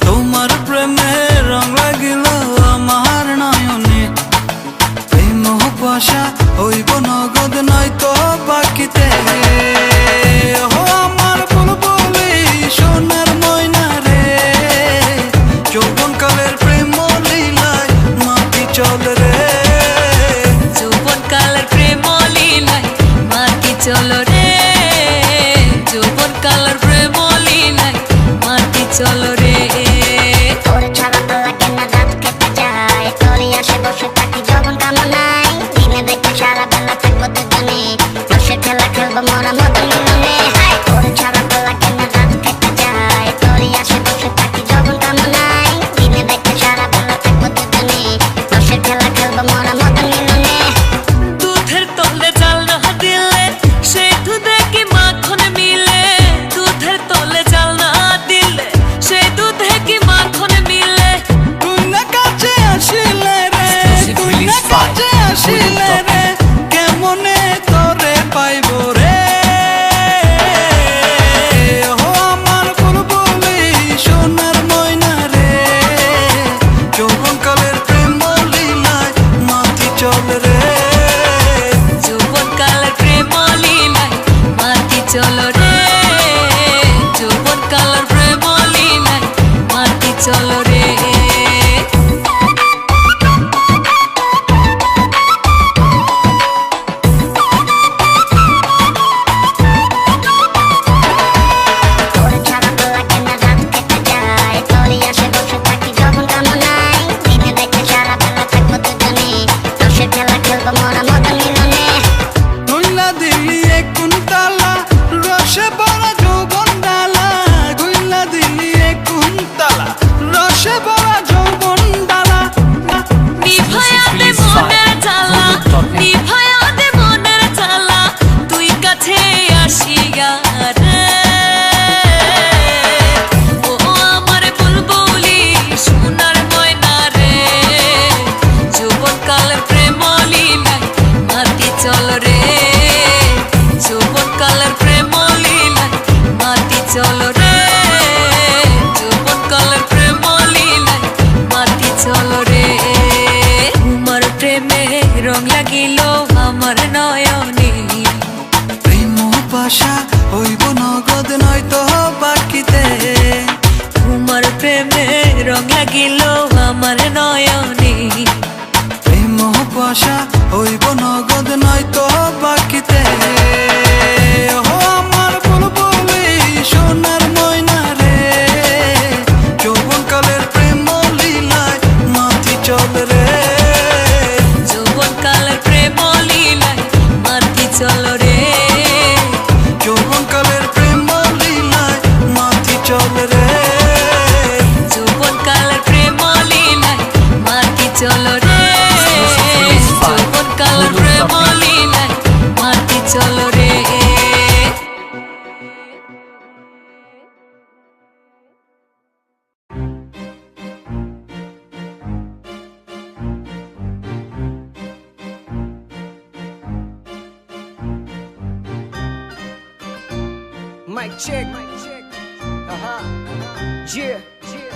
তোমার প্রেমে রং লাগিল আমার নয়নে, এই মোহ কুয়াশা হইব নগদ নয়তো বাকিতে। ও আমার বুলবুলি সোনার ময়না রে, যৌবন কালের প্রেম লীলায় মাটি চলে রে, যৌবন কালের প্রেম লীলায় মাটি চলো রে, যৌবন কালের প্রেম লীলায় মাটি চলো রে। তোর ছাড়া তো লাগে না, রাত কেটে যায় তোরই আসে বসে থাকি যৌবন কামনায়, দিনে দেখে সারা বেলা থাকবো দুজনে, রসের খেলা খেলবো মোরা মদন মিলনে। তোর ছাড়া তো লাগে না, রাত কেটে যায় তোরই আসে বসে থাকি যৌবন কামনায়, দিনে দেখে সারা বেলা থাকবো দুজনে, রসের খেলা খেলবো মোরা মদন মিলনে। দুধের তলে জাল না দিলে সেই দুধে কি মাখন মিলে, দুধের তলে জাল না দিলে সেই দুধে কি মাখন মিলে। তুই না কাছে আসিলে রে, তুই না কাছে আসিলে রে, কেমনে তোরে পাইব রে। ও আমার বুলবুলি সোনার ময়না রে, যৌবন কালের প্রেম লীলায় মাটি চলে রে, যৌবন কালের প্রেম লীলায় মাটি চলো রে, যৌবন কালের প্রেম লীলায় মাটি চলো রে। তোর ছাড়া তো লাগে না, রাত কেটে যায় তোরই আসে বসে থাকি যৌবন কামনায়, দিনে দেখে সারা বেলা থাকবো দুজনে, রসের খেলা খেলবো মোরা মদন মিলনে। গুইলা দিলি এক কুন্তলা রসে ভরা যৌবন ডালা, গুইলা দিলি এক কুন্তলা রসে ভরা যৌবন ডালা। নিভায়া দে মনের জ্বালা, নিভায়া দে মনের জ্বালা, তুই কাছে আসিয়া রে। ও আমার বুলবুলি সোনার ময়না রে, যৌবন কালের প্রেম লীলায় মাটি চলো রে, যৌবন কালের প্রেম লীলায় মাটি চলো রে, যৌবন কালের প্রেম লীলায় মাটি চলো রে। তোমার প্রেমে রং লাগিল আমার নয়নে, প্রেম পাশা হইব নগদ নয়তো বাকিতে, তোমার প্রেমে রং লাগিল আমার নয়নে, প্রেম পাশা হইব নগদ নয়তো বাকিতে। ও আমার বুলবুলি সোনার ময়না রে, যৌবন কালের প্রেম লীলায় মাটি চলে রে, যৌবন কালের প্রেম লীলায় মাটি চলো রে, যৌবন কালের প্রেম লীলায় মাটি চলে রে, যৌবন কালের প্রেম লীলায় মাটি চলো রে, যৌবন কালের প্রেম লীলায় মাটি চলো রে। Mic check. Yeah.